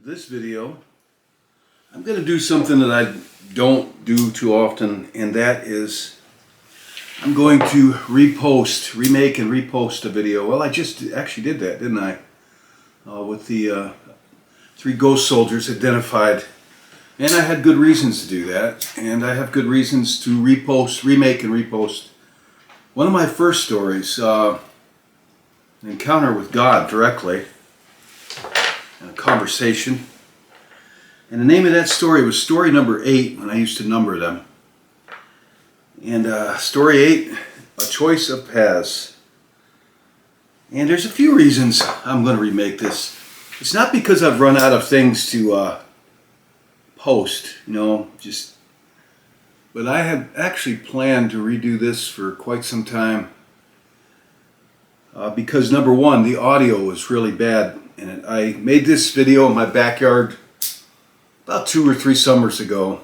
this video, I'm going to do something that I don't do too often, and that is I'm going to remake and repost a video. Well, I just actually did that, didn't I? With the 3 ghost soldiers identified. And I had good reasons to do that, and I have good reasons to remake and repost one of my first stories, an encounter with God directly, and a conversation. And the name of that story was story number 8 when I used to number them. And story 8, A Choice of Paths. And there's a few reasons I'm going to remake this. It's not because I've run out of things to post, but I had actually planned to redo this for quite some time. Because number one, the audio was really bad in it. I made this video in my backyard about 2 or 3 summers ago,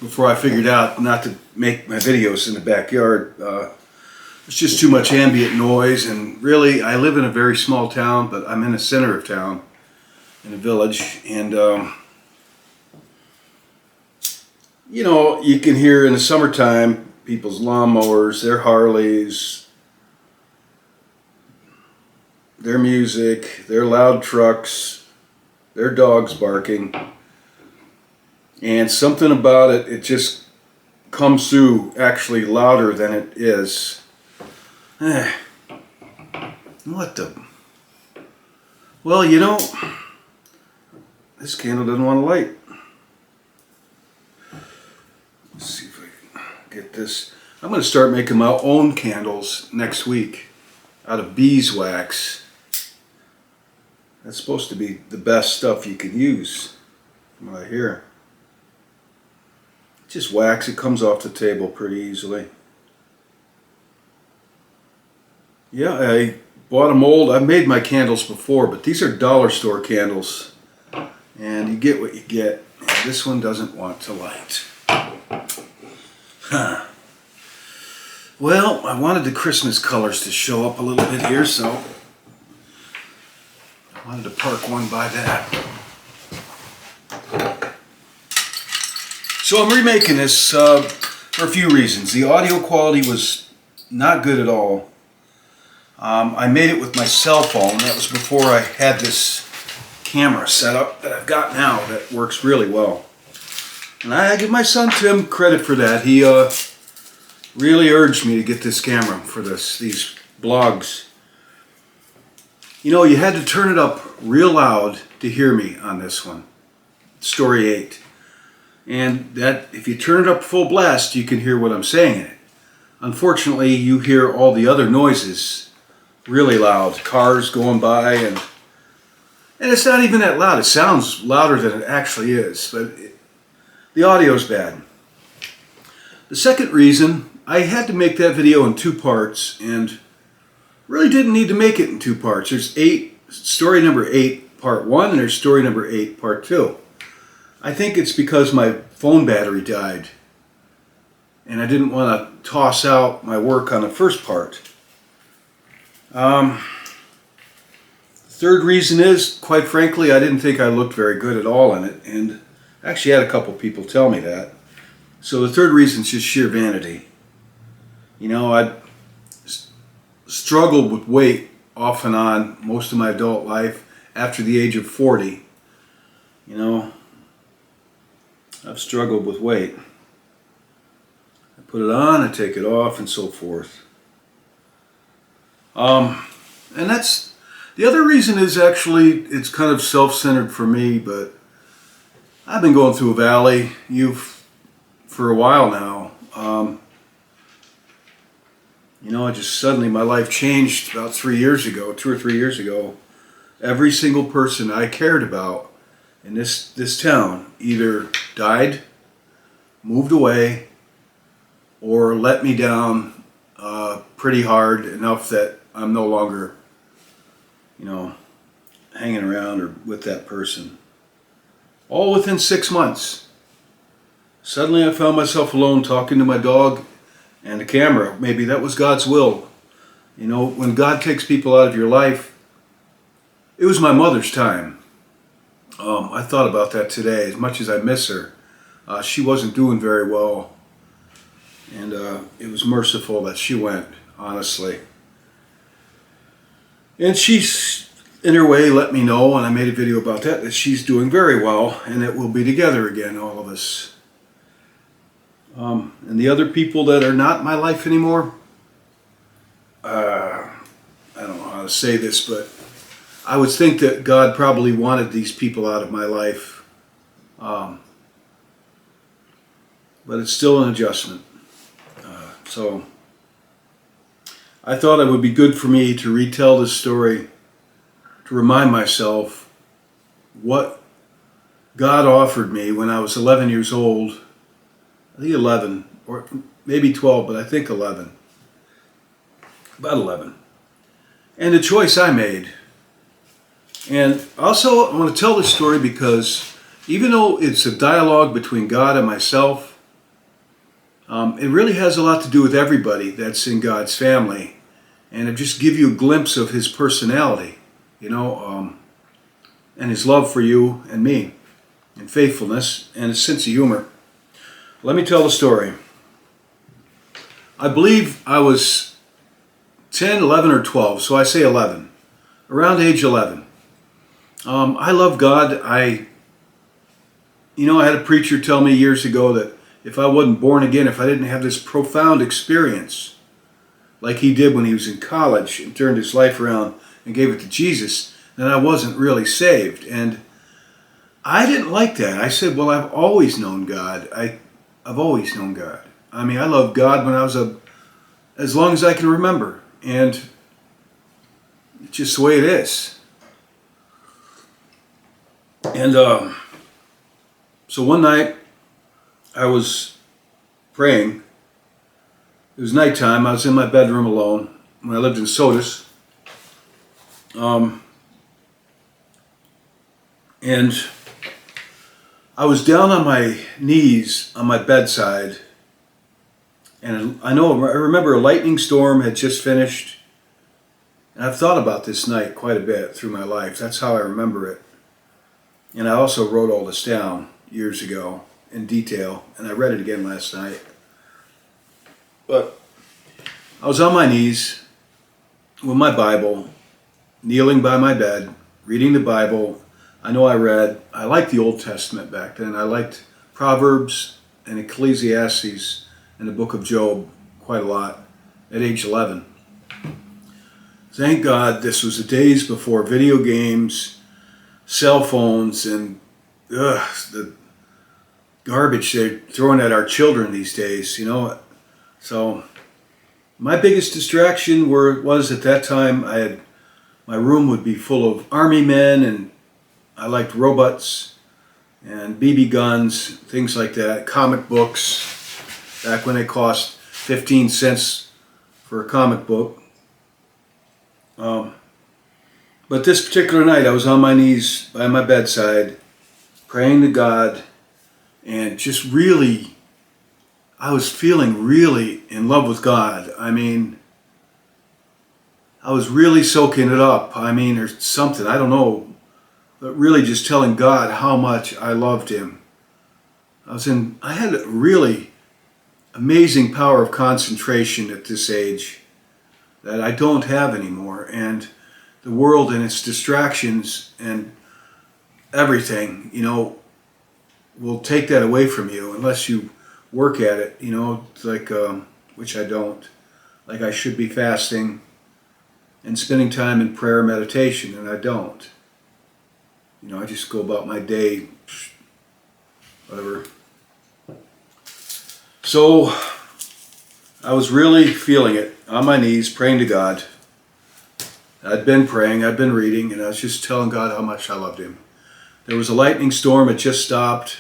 before I figured out not to make my videos in the backyard. It's just too much ambient noise, and really I live in a very small town, but I'm in the center of town, in a village, and you can hear in the summertime people's lawnmowers, their Harleys, their music, their loud trucks, their dogs barking, and something about it, it just comes through actually louder than it is. What the? Well, this candle doesn't want to light. Let's see if I can get this. I'm going to start making my own candles next week out of beeswax. That's supposed to be the best stuff you can use, from what I hear. Just wax, it comes off the table pretty easily. Yeah, I bought a mold. I've made my candles before, but these are dollar store candles. And you get what you get. And this one doesn't want to light. Huh. Well, I wanted the Christmas colors to show up a little bit here, so I wanted to park one by that. So I'm remaking this for a few reasons. The audio quality was not good at all. I made it with my cell phone. That was before I had this camera set up that I've got now that works really well. And I give my son Tim credit for that. He really urged me to get this camera for these blogs. You had to turn it up real loud to hear me on this one, story 8. And that if you turn it up full blast, you can hear what I'm saying in it. Unfortunately, you hear all the other noises really loud, cars going by, and it's not even that loud. It sounds louder than it actually is, but the audio's bad. The second reason, I had to make that video in 2 parts, and really didn't need to make it in 2 parts. There's story number 8 part 1, and there's story number 8 part 2. I think it's because my phone battery died, and I didn't want to toss out my work on the first part. The third reason is, quite frankly, I didn't think I looked very good at all in it, and I actually had a couple people tell me that. So the third reason is just sheer vanity. I struggled with weight off and on most of my adult life after the age of 40. I've struggled with weight. I put it on, I take it off, and so forth. And that's the other reason is actually it's kind of self-centered for me, but I've been going through a valley for a while now. I just suddenly my life changed about 2 or 3 years ago. Every single person I cared about in this town either died, moved away, or let me down pretty hard enough that I'm no longer, hanging around or with that person. All within 6 months. Suddenly I found myself alone talking to my dog and the camera. Maybe that was God's will. When God takes people out of your life, it was my mother's time. I thought about that today. As much as I miss her, she wasn't doing very well, and it was merciful that she went, honestly. And she's, in her way, let me know, and I made a video about that, that she's doing very well, and that we'll be together again, all of us. And the other people that are not in my life anymore, I don't know how to say this, but I would think that God probably wanted these people out of my life. But it's still an adjustment. So I thought it would be good for me to retell this story, to remind myself what God offered me when I was 11 years old. I think 11, or maybe 12, but I think 11. About 11. And the choice I made. And also, I want to tell this story because even though it's a dialogue between God and myself, it really has a lot to do with everybody that's in God's family. And it just give you a glimpse of His personality, you know, and His love for you and me, and faithfulness, and His sense of humor. Let me tell the story. I believe I was 10, 11, or 12, so I say 11. Around age 11. I love God. I had a preacher tell me years ago that if I wasn't born again, if I didn't have this profound experience, like he did when he was in college and turned his life around and gave it to Jesus, then I wasn't really saved. And I didn't like that. I said, well, I've always known God. I've always known God. I mean, I loved God when I was as long as I can remember. And it's just the way it is. And so one night I was praying. It was nighttime. I was in my bedroom alone when I lived in Sodus. And I was down on my knees on my bedside. And I remember a lightning storm had just finished. And I've thought about this night quite a bit through my life. That's how I remember it. And I also wrote all this down years ago in detail, and I read it again last night. But I was on my knees with my Bible, kneeling by my bed, reading the Bible. I liked the Old Testament back then. I liked Proverbs and Ecclesiastes and the book of Job quite a lot at age 11. Thank God this was the days before video games, cell phones, and the garbage they're throwing at our children these days, you know. So my biggest distraction was at that time, my room would be full of army men, and I liked robots and BB guns, things like that, comic books, back when they cost 15 cents for a comic book. But this particular night, I was on my knees by my bedside, praying to God, and just really, I was feeling really in love with God. I mean, I was really soaking it up. I mean, or something, I don't know, but really just telling God how much I loved Him. I had a really amazing power of concentration at this age that I don't have anymore. And the world and its distractions and everything, you know, will take that away from you unless you work at it, you know, like, which I don't. Like I should be fasting and spending time in prayer and meditation, and I don't. You know, I just go about my day, whatever. So I was really feeling it on my knees, praying to God. I'd been praying, I'd been reading, and I was just telling God how much I loved Him. There was a lightning storm, it just stopped.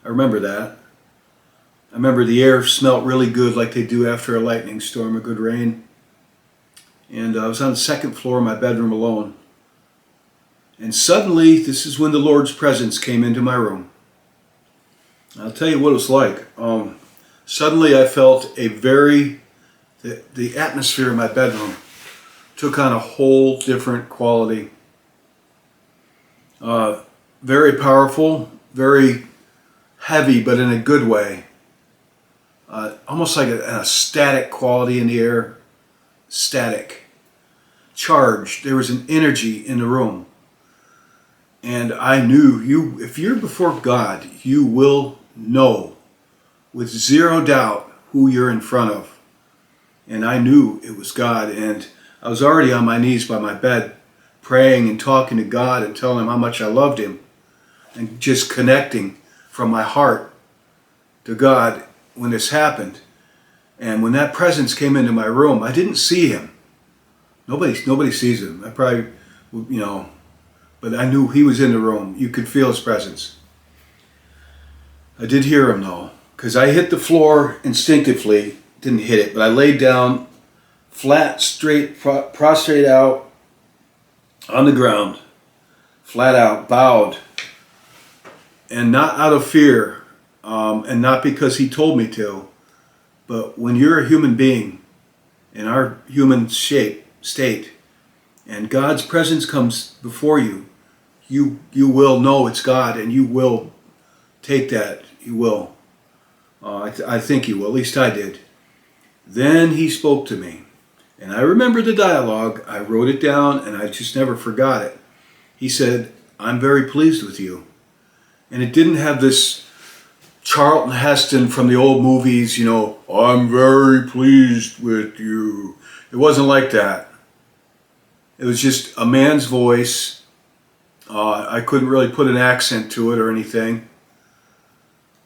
I remember that. I remember the air smelled really good like they do after a lightning storm, a good rain. And I was on the second floor of my bedroom alone. And suddenly, this is when the Lord's presence came into my room. I'll tell you what it was like. Suddenly I felt the atmosphere in my bedroom took on a whole different quality. very powerful, very heavy, but in a good way. Almost like a static quality in the air. Static. Charged. There was an energy in the room. And I knew, if you're before God, you will know with zero doubt who you're in front of. And I knew it was God. And I was already on my knees by my bed, praying and talking to God and telling him how much I loved him. And just connecting from my heart to God when this happened. And when that presence came into my room, I didn't see him. Nobody sees him. I probably, but I knew he was in the room. You could feel his presence. I did hear him though, because I hit the floor instinctively. Didn't hit it, but I laid down flat, straight, prostrate out on the ground, flat out, bowed, and not out of fear, and not because he told me to, but when you're a human being in our human state, and God's presence comes before you, you will know it's God, and you will take that. You will. I think you will. At least I did. Then he spoke to me, and I remember the dialogue. I wrote it down, and I just never forgot it. He said, "I'm very pleased with you." And it didn't have this Charlton Heston from the old movies, "I'm very pleased with you." It wasn't like that. It was just a man's voice. I couldn't really put an accent to it or anything.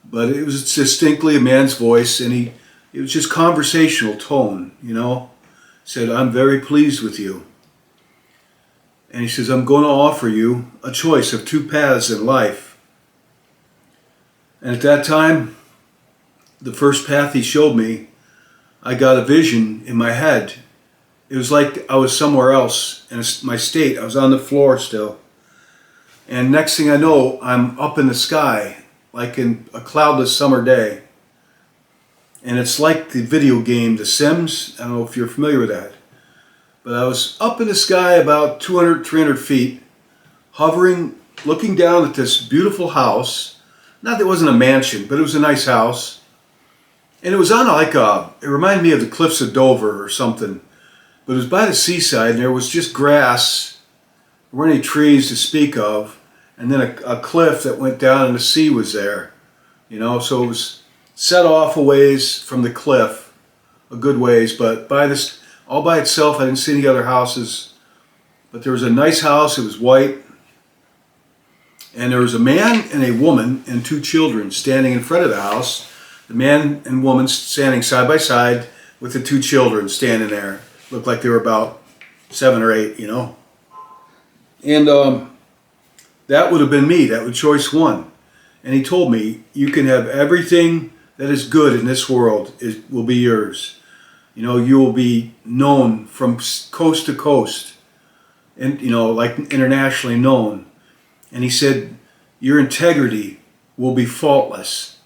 But it was distinctly a man's voice, and it was just conversational tone, Said, "I'm very pleased with you." And he says, "I'm going to offer you a choice of two paths in life." And at that time, the first path he showed me, I got a vision in my head. It was like I was somewhere else in my state. I was on the floor still. And next thing I know, I'm up in the sky, like in a cloudless summer day. And it's like the video game, The Sims. I don't know if you're familiar with that. But I was up in the sky about 200, 300 feet, hovering, looking down at this beautiful house. Not that it wasn't a mansion, but it was a nice house. And it was on it reminded me of the cliffs of Dover or something. But it was by the seaside, and there was just grass. There weren't any trees to speak of. And then a cliff that went down, and the sea was there. So it was set off a ways from the cliff, a good ways, but all by itself. I didn't see any other houses. But there was a nice house. It was white. And there was a man and a woman and two children standing in front of the house. The man and woman standing side by side with the two children standing there. Looked like they were about 7 or 8, And that would have been me. That was choice one. And he told me, you can have everything that is good in this world will be yours. You will be known from coast to coast. And, like internationally known. And he said, your integrity will be faultless.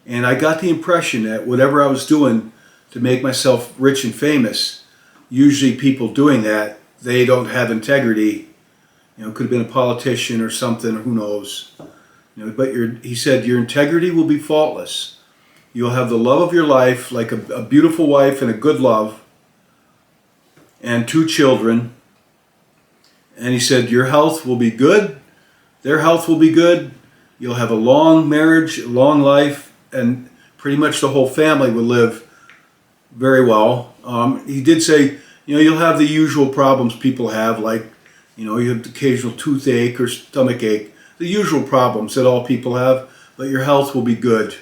And I got the impression that whatever I was doing to make myself rich and famous, usually people doing that, they don't have integrity. Could have been a politician or something, who knows. But he said, your integrity will be faultless. You'll have the love of your life, like a beautiful wife and a good love, and two children. And he said, your health will be good. Their health will be good. You'll have a long marriage, a long life, and pretty much the whole family will live very well. He did say, you'll have the usual problems people have, like, you have the occasional toothache or stomach ache, the usual problems that all people have, but your health will be good.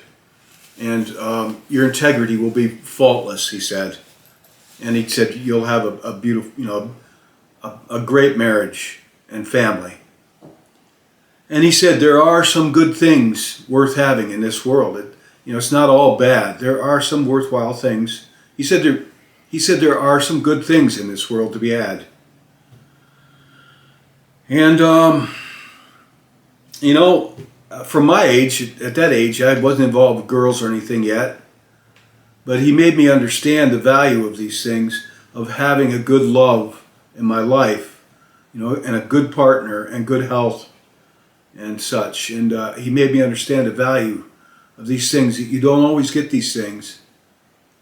And your integrity will be faultless, he said. And he said, you'll have a beautiful, a great marriage and family. And he said, there are some good things worth having in this world. It's not all bad. There are some worthwhile things. He said there are some good things in this world to be had. And, from my age, at that age, I wasn't involved with girls or anything yet. But he made me understand the value of these things, of having a good love in my life, and a good partner and good health. and such. And he made me understand the value of these things. You don't always get these things.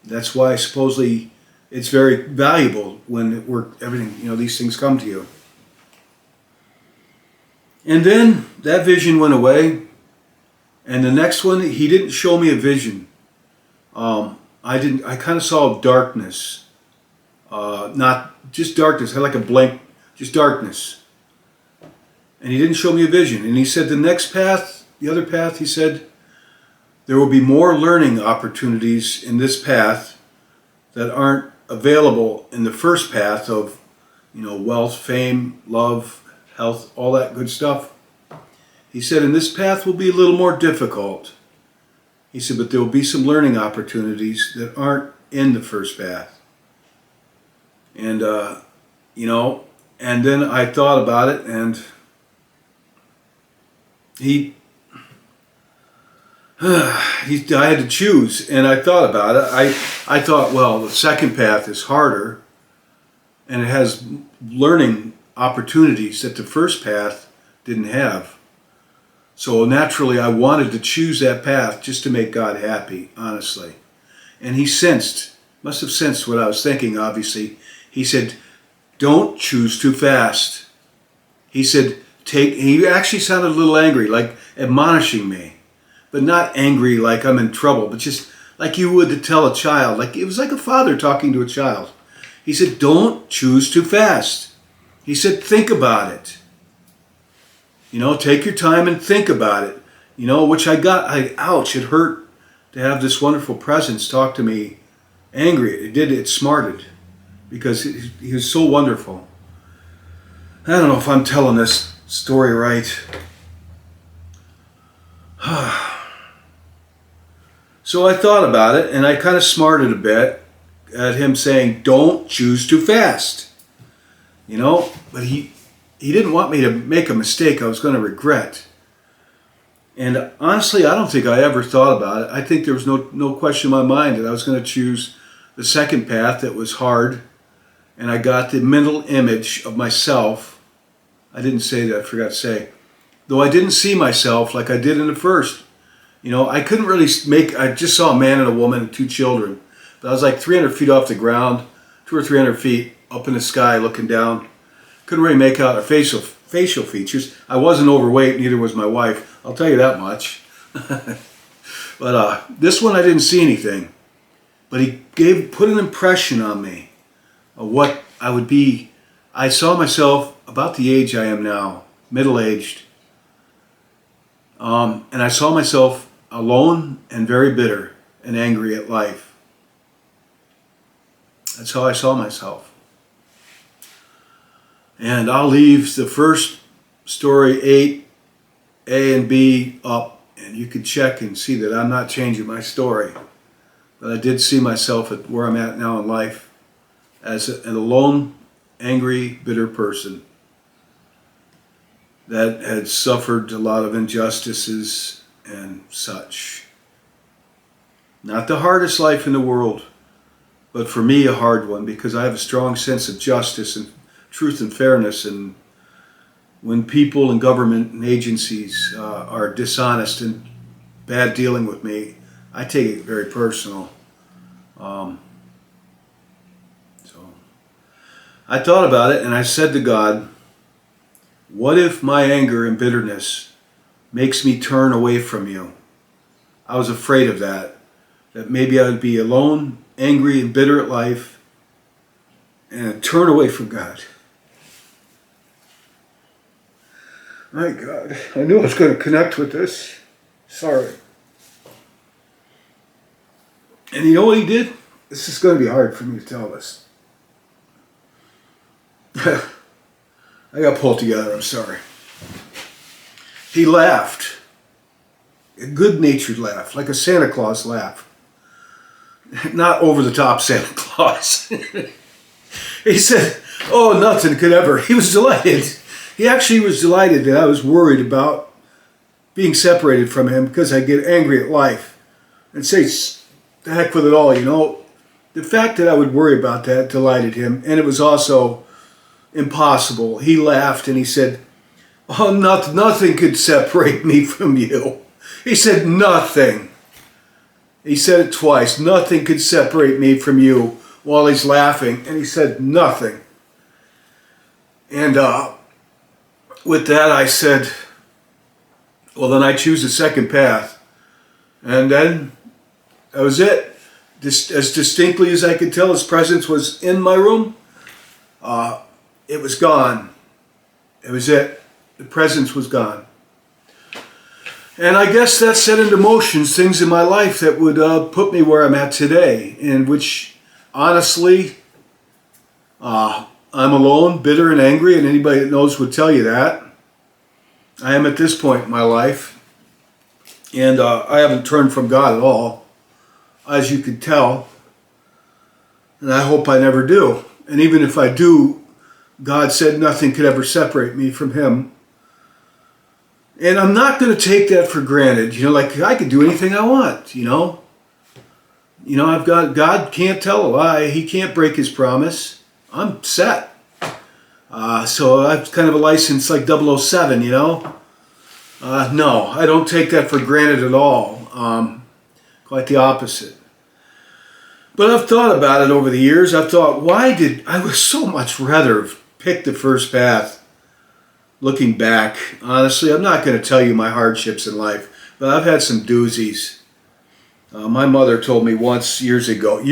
That's why supposedly it's very valuable when everything, these things come to you. And then that vision went away. And the next one, he didn't show me a vision. I kind of saw darkness. Not just darkness, I had like a blank, just darkness. And he didn't show me a vision. And he said the next path, the other path, he said, there will be more learning opportunities in this path that aren't available in the first path of, wealth, fame, love, health, all that good stuff. He said, and this path will be a little more difficult. He said, but there will be some learning opportunities that aren't in the first path. And, and then I thought about it, and I had to choose, and I thought about it. I thought, well, the second path is harder, and it has learning opportunities that the first path didn't have. So naturally, I wanted to choose that path just to make God happy, honestly. And he must have sensed what I was thinking, obviously. He said, don't choose too fast. He said, he actually sounded a little angry, like admonishing me. But not angry like I'm in trouble, but just like you would to tell a child. Like it was like a father talking to a child. He said, don't choose too fast. He said, think about it. Take your time and think about it. Which I got, ouch, it hurt to have this wonderful presence talk to me angry. It smarted because he was so wonderful. I don't know if I'm telling this story right. So I thought about it, and I kind of smarted a bit at him saying, don't choose too fast. But he didn't want me to make a mistake I was going to regret. And honestly, I don't think I ever thought about it. I think there was no question in my mind that I was going to choose the second path that was hard, and I got the mental image of myself. I didn't say that, I forgot to say. Though I didn't see myself like I did in the first. I couldn't really I just saw a man and a woman and two children. But I was like 300 feet off the ground, 200 or 300 feet up in the sky looking down. Couldn't really make out our facial features. I wasn't overweight, neither was my wife. I'll tell you that much. But this one I didn't see anything. But he put an impression on me of what I would be. I saw myself about the age I am now, middle-aged. And I saw myself alone and very bitter and angry at life. That's how I saw myself. And I'll leave the first story 8, A and B up, and you can check and see that I'm not changing my story. But I did see myself at where I'm at now in life as an alone, angry, bitter person that had suffered a lot of injustices and such. Not the hardest life in the world, but for me a hard one, because I have a strong sense of justice and truth and fairness, and when people and government and agencies are dishonest and bad dealing with me, I take it very personal. So I thought about it, and I said to God, what if my anger and bitterness makes me turn away from you? I was afraid of that maybe I would be alone, angry and bitter at life, and turn away from God. My God, I knew I was going to connect with this. Sorry. And you know what he did? This is going to be hard for me to tell this. I got pulled together, I'm sorry. He laughed. A good-natured laugh, like a Santa Claus laugh. Not over-the-top Santa Claus. He said, oh, nothing could ever. He was delighted. He actually was delighted that I was worried about being separated from him because I get angry at life and say, the heck with it all, The fact that I would worry about that delighted him, and it was also impossible. He laughed and he said, Oh, nothing could separate me from you. He said nothing. He said it twice. Nothing could separate me from you, while he's laughing. And he said nothing. And with that I said, well, then I choose the second path. And then that was it. Just as distinctly as I could tell, his presence was in my room. It was gone. It was it. The presence was gone. And I guess that set into motion things in my life that would put me where I'm at today, in which, honestly, I'm alone, bitter and angry, and anybody that knows would tell you that. I am at this point in my life, and I haven't turned from God at all, as you can tell, and I hope I never do. And even if I do, God said nothing could ever separate me from Him. And I'm not going to take that for granted. You know, like I could do anything I want, you know. You know, I've got, God can't tell a lie. He can't break His promise. I'm set. So I've kind of a license like 007, you know. No, I don't take that for granted at all. Quite the opposite. But I've thought about it over the years. I've thought, I would so much rather have picked the first path. Looking back, honestly, I'm not going to tell you my hardships in life, but I've had some doozies. My mother told me once years ago,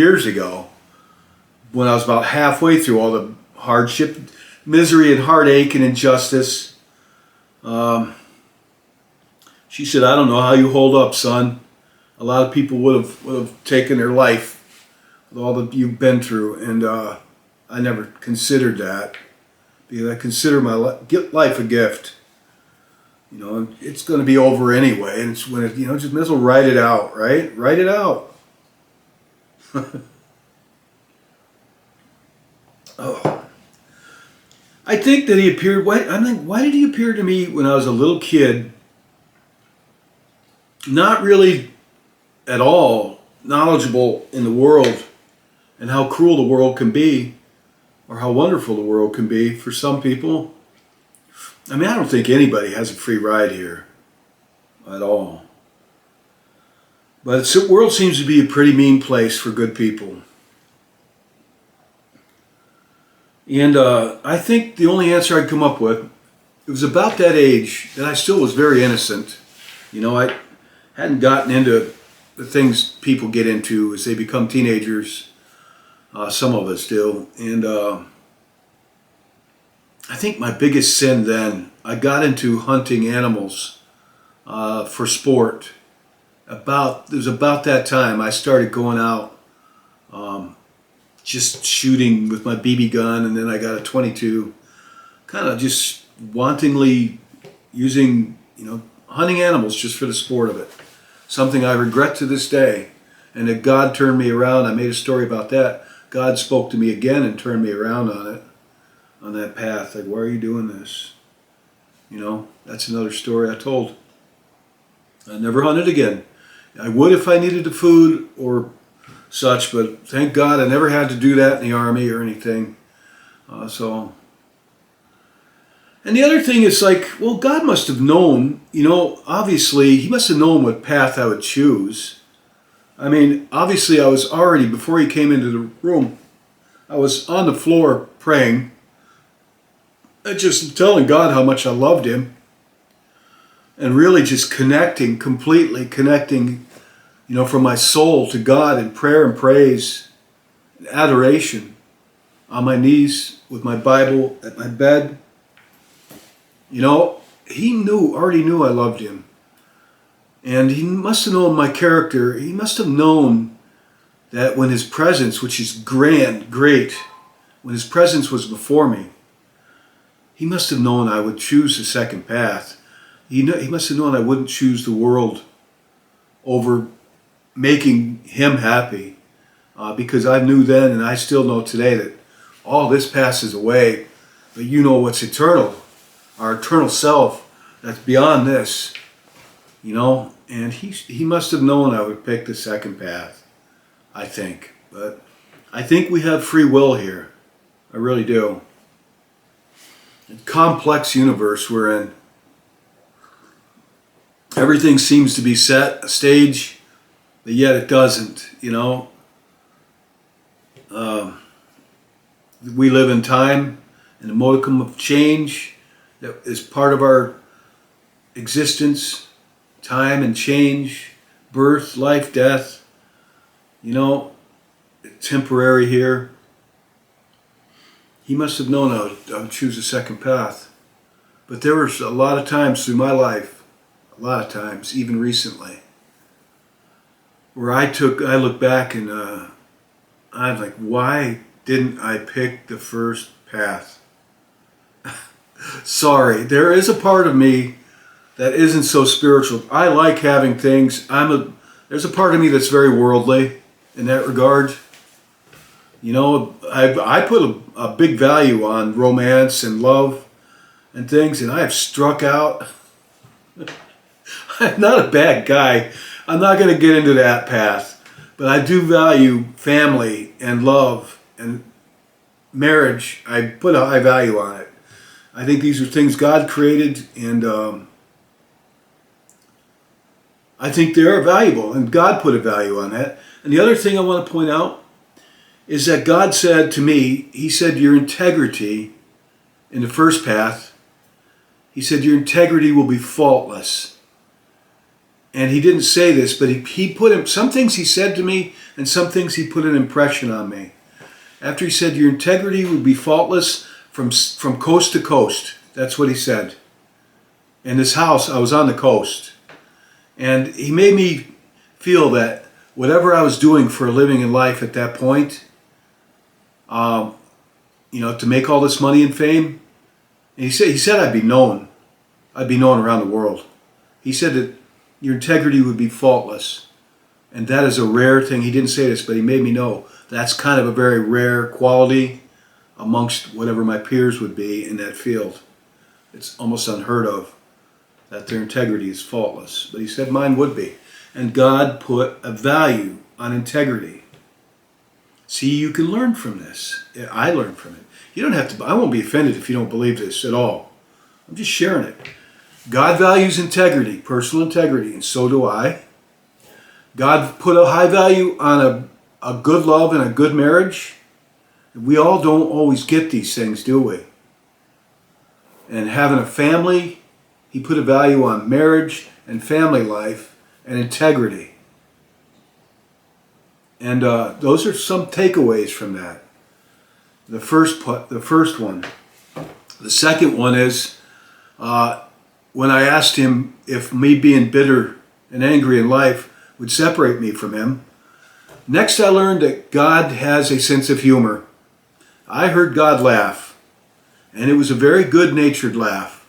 when I was about halfway through all the hardship, misery and heartache and injustice, she said, I don't know how you hold up, son. A lot of people would have taken their life with all that you've been through, and I never considered that. Because I consider my life a gift. You know, it's going to be over anyway. And it's when it, you know, just may as well write it out, right? Write it out. Oh. I think that he appeared, why did he appear to me when I was a little kid? Not really at all knowledgeable in the world and how cruel the world can be. Or how wonderful the world can be for some people. I mean, I don't think anybody has a free ride here at all. But the world seems to be a pretty mean place for good people. And I think the only answer I'd come up with, it was about that age that I still was very innocent. You know, I hadn't gotten into the things people get into as they become teenagers. Some of us do. And I think my biggest sin then, I got into hunting animals for sport. It was about that time I started going out just shooting with my BB gun, and then I got a .22, kind of just wantingly using, you know, hunting animals just for the sport of it. Something I regret to this day. And that God turned me around. I made a story about that. God spoke to me again and turned me around on it, on that path. Like, why are you doing this? You know, that's another story I told. I never hunted again. I would if I needed the food or such, but thank God I never had to do that in the Army or anything. And the other thing is like, well, God must have known, you know, obviously, He must have known what path I would choose. I mean, obviously I was already, before He came into the room, I was on the floor praying, and just telling God how much I loved Him, and really just completely connecting, you know, from my soul to God in prayer and praise and adoration, on my knees with my Bible at my bed. You know, He already knew I loved Him. And He must have known my character. He must have known that when His presence, which is grand, great, when His presence was before me, He must have known I would choose the second path. He must have known I wouldn't choose the world over making Him happy. Because I knew then, and I still know today, that all this passes away, but you know what's eternal. Our eternal self, that's beyond this. You know, and he must have known I would pick the second path, I think. But I think we have free will here. I really do. A complex universe we're in. everything seems to be set, a stage, but yet it doesn't, you know. We live in time, and a modicum of change that is part of our existence, time and change, birth, life, death, you know, temporary here. He must have known I would choose a second path. But there was a lot of times through my life, a lot of times, even recently, where I look back and I'm like, why didn't I pick the first path? Sorry, there is a part of me that isn't so spiritual. I like having things. There's a part of me that's very worldly in that regard. You know, I put a big value on romance and love and things, and I have struck out. I'm not a bad guy. I'm not going to get into that path, but I do value family and love and marriage. I put a high value on it. I think these are things God created, and I think they are valuable, and God put a value on that. And the other thing I want to point out is that God said to me, He said, your integrity in the first path, He said, your integrity will be faultless. And He didn't say this, but he put some things He said to me, and some things He put an impression on me. After He said, your integrity will be faultless from coast to coast. That's what He said. In this house, I was on the coast. And He made me feel that whatever I was doing for a living in life at that point, you know, to make all this money and fame, and he said I'd be known. I'd be known around the world. He said that your integrity would be faultless. And that is a rare thing. He didn't say this, but He made me know that's kind of a very rare quality amongst whatever my peers would be in that field. It's almost unheard of that their integrity is faultless. But He said mine would be. And God put a value on integrity. See, you can learn from this. I learned from it. You don't have to, I won't be offended if you don't believe this at all. I'm just sharing it. God values integrity, personal integrity, and so do I. God put a high value on a good love and a good marriage. We all don't always get these things, do we? And having a family, He put a value on marriage and family life and integrity. And those are some takeaways from that. The first one. The second one is when I asked Him if me being bitter and angry in life would separate me from Him. Next, I learned that God has a sense of humor. I heard God laugh, and it was a very good-natured laugh.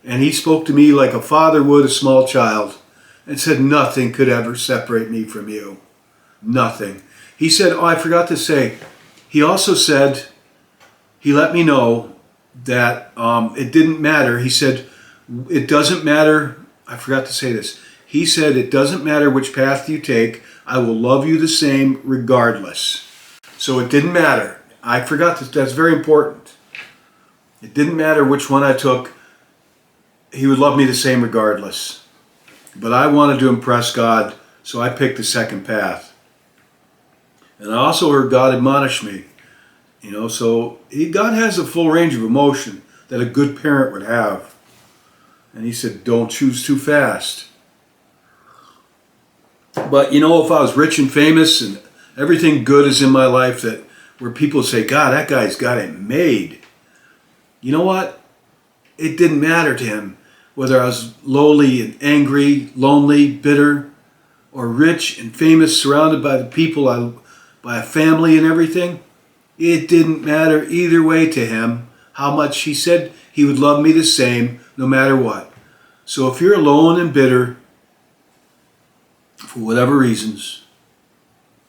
And He spoke to me like a father would a small child and said, nothing could ever separate me from you. Nothing. He said, oh, I forgot to say, He also said, He let me know that it didn't matter. He said, it doesn't matter. I forgot to say this. He said, it doesn't matter which path you take. I will love you the same regardless. So it didn't matter. I forgot that. That's very important. It didn't matter which one I took. He would love me the same regardless. But I wanted to impress God, so I picked the second path. And I also heard God admonish me. You know, so God has a full range of emotion that a good parent would have. And He said, don't choose too fast. But, you know, if I was rich and famous and everything good is in my life, that where people say, God, that guy's got it made. You know what? It didn't matter to Him whether I was lowly and angry, lonely, bitter, or rich and famous, surrounded by the people, by a family and everything. It didn't matter either way to Him how much He said He would love me the same no matter what. So if you're alone and bitter for whatever reasons,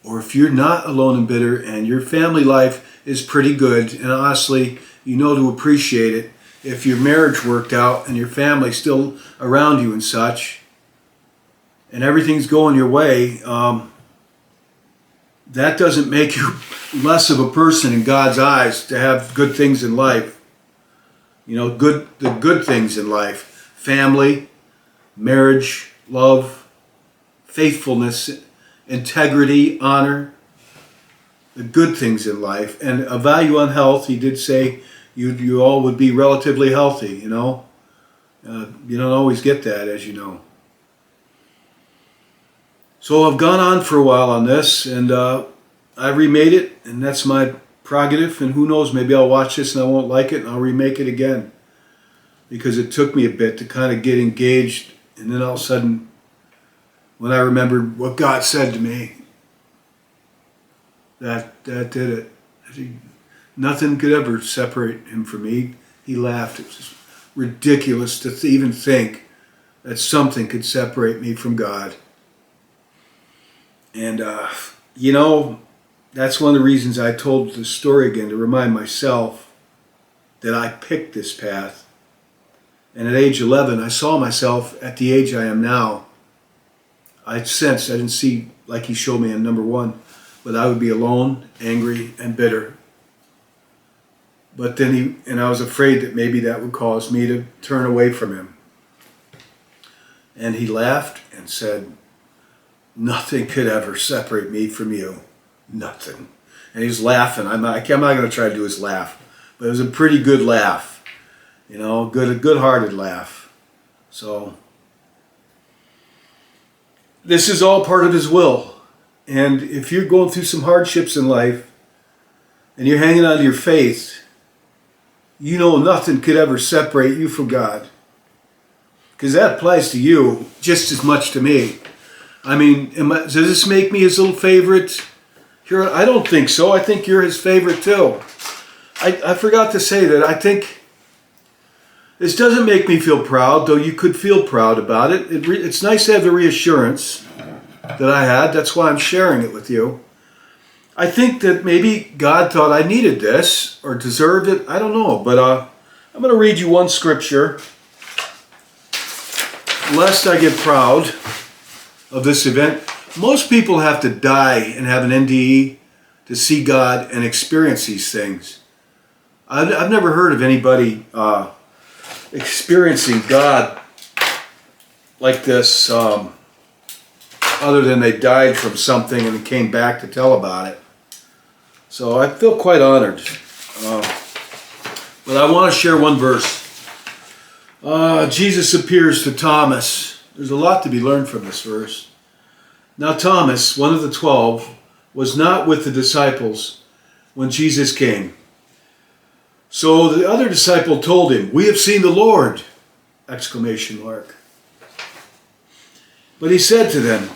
or if you're not alone and bitter and your family life is pretty good and honestly you know to appreciate it, if your marriage worked out and your family's still around you and such, and everything's going your way, that doesn't make you less of a person in God's eyes to have good things in life. You know, the good things in life. Family, marriage, love, faithfulness, integrity, honor, the good things in life, and a value on health. He did say you all would be relatively healthy, you know. You don't always get that, as you know. So I've gone on for a while on this, and I remade it, and that's my prerogative, and who knows, maybe I'll watch this and I won't like it, and I'll remake it again. Because it took me a bit to kind of get engaged, and then all of a sudden, when I remembered what God said to me, that did it. Nothing could ever separate him from me. He laughed. It was ridiculous to even think that something could separate me from God. And, you know, that's one of the reasons I told the story again, to remind myself that I picked this path. And at age 11, I saw myself at the age I am now. I didn't see, like he showed me in number 1, but I would be alone, angry, and bitter. But then I was afraid that maybe that would cause me to turn away from him. And he laughed and said, nothing could ever separate me from you. Nothing. And he was laughing. I'm not going to try to do his laugh, but it was a pretty good laugh. You know, a good-hearted laugh. So, this is all part of his will. And if you're going through some hardships in life, and you're hanging on to your faith, you know nothing could ever separate you from God. Because that applies to you just as much to me. I mean, does this make me his little favorite? I don't think so. I think you're his favorite too. I forgot to say that. I think this doesn't make me feel proud, though you could feel proud about it. It's nice to have the reassurance that I had. That's why I'm sharing it with you. I think that maybe God thought I needed this or deserved it. I don't know. But I'm going to read you one scripture, lest I get proud of this event. Most people have to die and have an NDE to see God and experience these things. I've never heard of anybody experiencing God like this, other than they died from something and came back to tell about it. So I feel quite honored. But I want to share one verse. Jesus appears to Thomas. There's a lot to be learned from this verse. Now Thomas, one of the 12, was not with the disciples when Jesus came. So the other disciple told him, "We have seen the Lord!" Exclamation mark. But he said to them,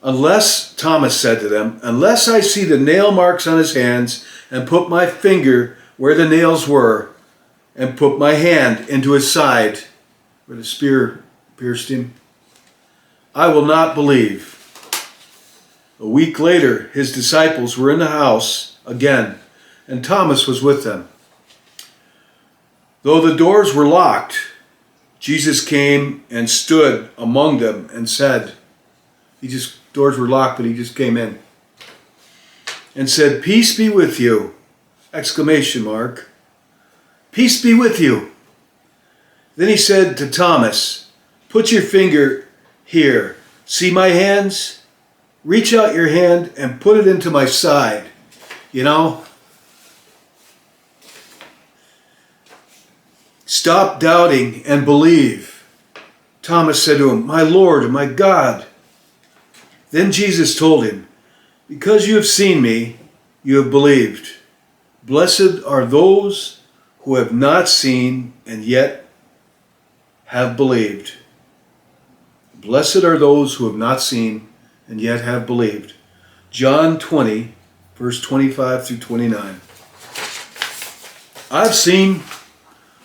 Thomas said to them, "Unless I see the nail marks on his hands and put my finger where the nails were and put my hand into his side where the spear pierced him, I will not believe." A week later, his disciples were in the house again, and Thomas was with them. Though the doors were locked, Jesus came and stood among them and said, doors were locked, but he just came in and said, "Peace be with you!" Exclamation mark. Peace be with you. Then he said to Thomas, "Put your finger here. See my hands? Reach out your hand and put it into my side." You know? Stop doubting and believe. Thomas said to him, "My Lord and my God." Then Jesus told him, "Because you have seen me, you have believed. Blessed are those who have not seen and yet have believed." Blessed are those who have not seen and yet have believed. John 20, verse 25 through 29. I've seen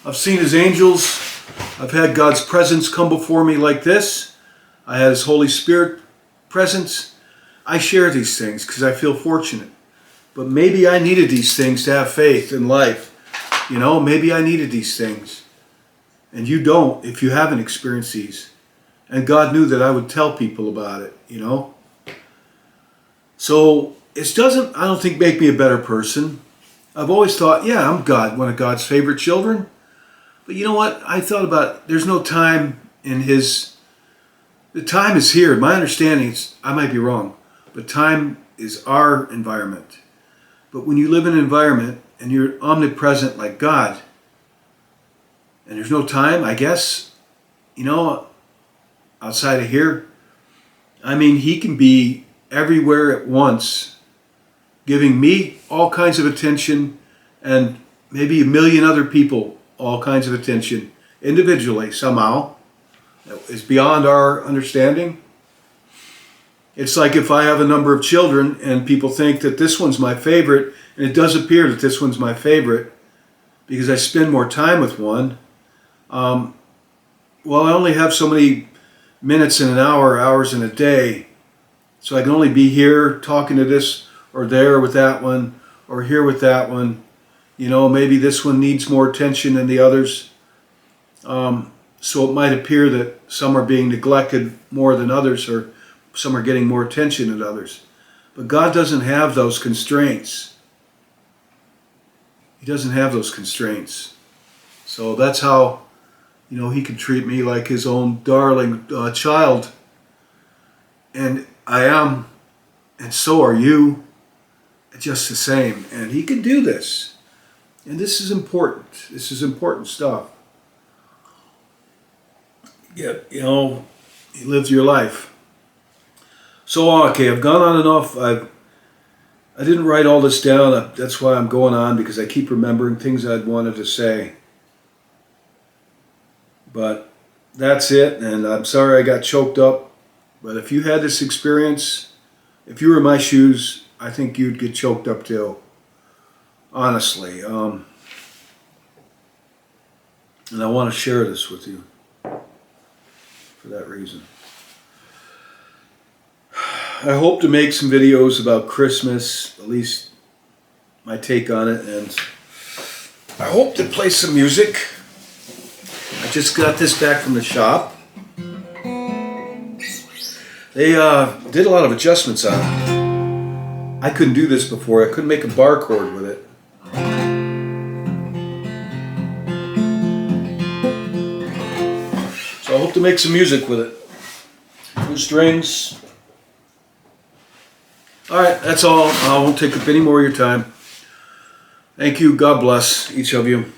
his angels. I've had God's presence come before me like this. I had his Holy Spirit presence. I share these things because I feel fortunate. But maybe I needed these things to have faith in life. You know, maybe I needed these things. And you don't if you haven't experienced these. And God knew that I would tell people about it, you know. So it doesn't, I don't think, make me a better person. I've always thought, yeah, I'm one of God's favorite children. But you know what? I thought about, there's no time in his The time is here. My understanding is, I might be wrong, but time is our environment. But when you live in an environment and you're omnipresent like God, and there's no time, I guess, you know, outside of here, I mean, he can be everywhere at once, giving me all kinds of attention and maybe a million other people all kinds of attention individually somehow. That is beyond our understanding. It's like if I have a number of children and people think that this one's my favorite, and it does appear that this one's my favorite because I spend more time with one. Well, I only have so many minutes in an hour, hours in a day, so I can only be here talking to this or there with that one or here with that one. You know, maybe this one needs more attention than the others. So it might appear that some are being neglected more than others, or some are getting more attention than others. But God doesn't have those constraints. He doesn't have those constraints. So that's how, you know, he can treat me like his own darling child. And I am, and so are you, just the same. And he can do this. And this is important. This is important stuff. Yeah, you know, you lived your life. So, okay, I've gone on enough. I didn't write all this down. That's why I'm going on, because I keep remembering things I'd wanted to say. But that's it, and I'm sorry I got choked up. But if you had this experience, if you were in my shoes, I think you'd get choked up too. Honestly. And I want to share this with you for that reason. I hope to make some videos about Christmas, at least my take on it, and I hope to play some music. I just got this back from the shop. They did a lot of adjustments on it. I couldn't do this before. I couldn't make a bar chord with it. So I hope to make some music with it. New strings. Alright, that's all. I won't take up any more of your time. Thank you. God bless each of you.